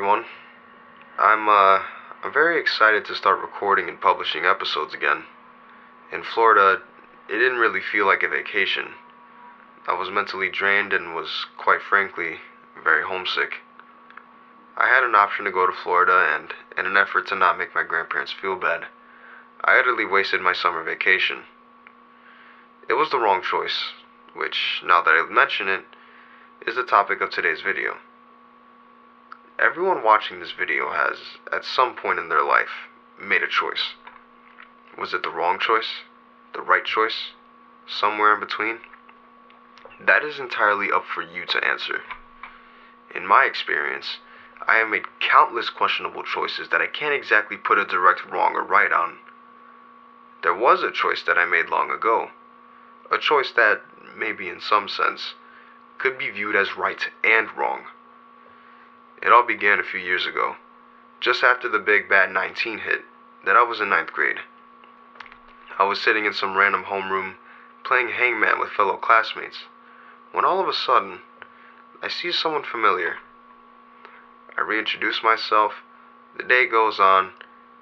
everyone. I'm very excited to start recording and publishing episodes again. In Florida, it didn't really feel like a vacation. I was mentally drained and was, quite frankly, very homesick. I had an option to go to Florida, and in an effort to not make my grandparents feel bad, I utterly wasted my summer vacation. It was the wrong choice, which, now that I mention it, is the topic of today's video. Everyone watching this video has, at some point in their life, made a choice. Was it the wrong choice? The right choice? Somewhere in between? That is entirely up for you to answer. In my experience, I have made countless questionable choices that I can't exactly put a direct wrong or right on. There was a choice that I made long ago. A choice that, maybe in some sense, could be viewed as right and wrong. It all began a few years ago, just after the big bad 19 hit, that I was in ninth grade. I was sitting in some random homeroom, playing hangman with fellow classmates, when all of a sudden, I see someone familiar. I reintroduce myself, the day goes on,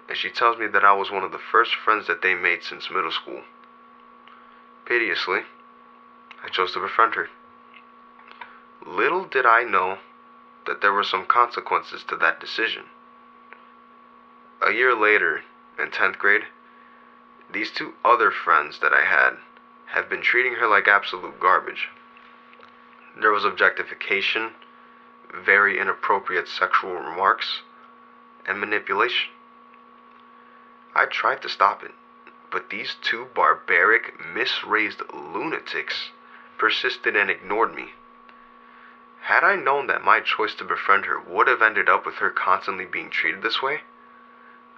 and she tells me that I was one of the first friends that they made since middle school. Piteously, I chose to befriend her. Little did I know that there were some consequences to that decision. A year later, in 10th grade, these two other friends that I had have been treating her like absolute garbage. There was objectification, very inappropriate sexual remarks, and manipulation. I tried to stop it, but these two barbaric, misraised lunatics persisted and ignored me. Had I known that my choice to befriend her would have ended up with her constantly being treated this way,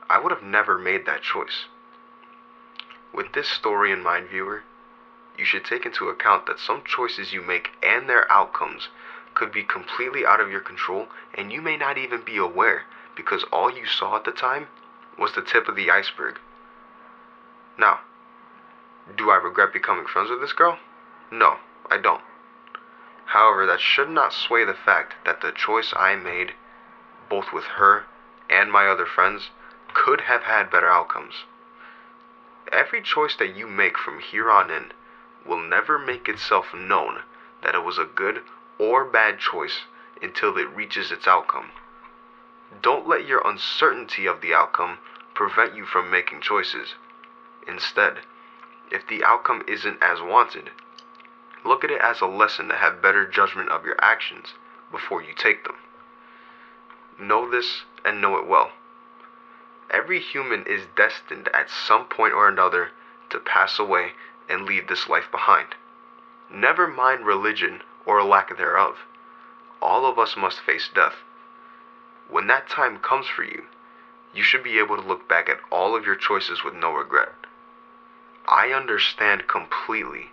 I would have never made that choice. With this story in mind, viewer, you should take into account that some choices you make and their outcomes could be completely out of your control, and you may not even be aware because all you saw at the time was the tip of the iceberg. Now, do I regret becoming friends with this girl? No, I don't. However, that should not sway the fact that the choice I made, both with her and my other friends, could have had better outcomes. Every choice that you make from here on in will never make itself known that it was a good or bad choice until it reaches its outcome. Don't let your uncertainty of the outcome prevent you from making choices. Instead, if the outcome isn't as wanted, look at it as a lesson to have better judgment of your actions before you take them. Know this and know it well. Every human is destined at some point or another to pass away and leave this life behind. Never mind religion or a lack thereof. All of us must face death. When that time comes for you, you should be able to look back at all of your choices with no regret. I understand completely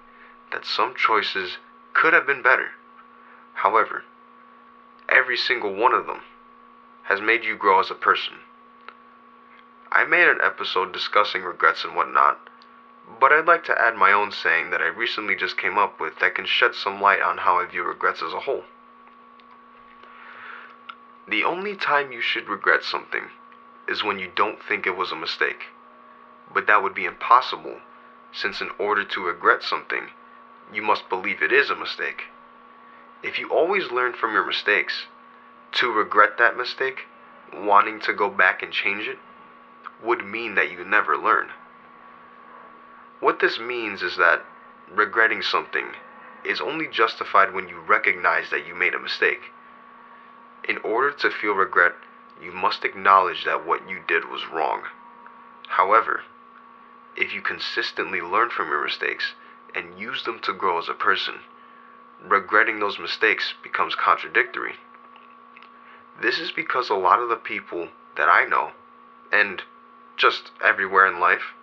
that some choices could have been better. However, every single one of them has made you grow as a person. I made an episode discussing regrets and whatnot, but I'd like to add my own saying that I recently just came up with that can shed some light on how I view regrets as a whole. The only time you should regret something is when you don't think it was a mistake. But that would be impossible, since in order to regret something, you must believe it is a mistake. If you always learn from your mistakes, to regret that mistake, wanting to go back and change it, would mean that you never learn. What this means is that regretting something is only justified when you recognize that you made a mistake. In order to feel regret, you must acknowledge that what you did was wrong. However, if you consistently learn from your mistakes and use them to grow as a person, regretting those mistakes becomes contradictory. This is because a lot of the people that I know, and just everywhere in life,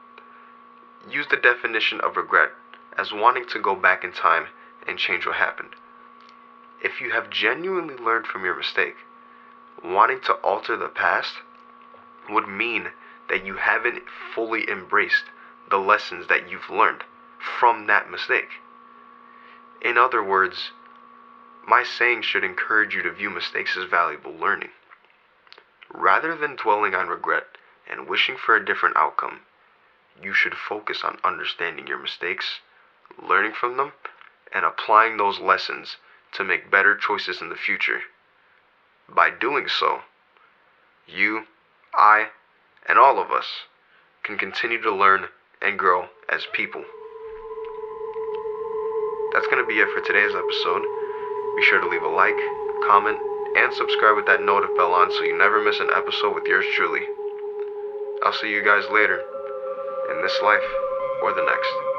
use the definition of regret as wanting to go back in time and change what happened. If you have genuinely learned from your mistake, wanting to alter the past would mean that you haven't fully embraced the lessons that you've learned from that mistake. In other words, my saying should encourage you to view mistakes as valuable learning. Rather than dwelling on regret and wishing for a different outcome, you should focus on understanding your mistakes, learning from them, and applying those lessons to make better choices in the future. By doing so, you, I, and all of us can continue to learn and grow as people. That's going to be it for today's episode. Be sure to leave a like, comment, and subscribe with that notif bell on so you never miss an episode with yours truly. I'll see you guys later, in this life or the next.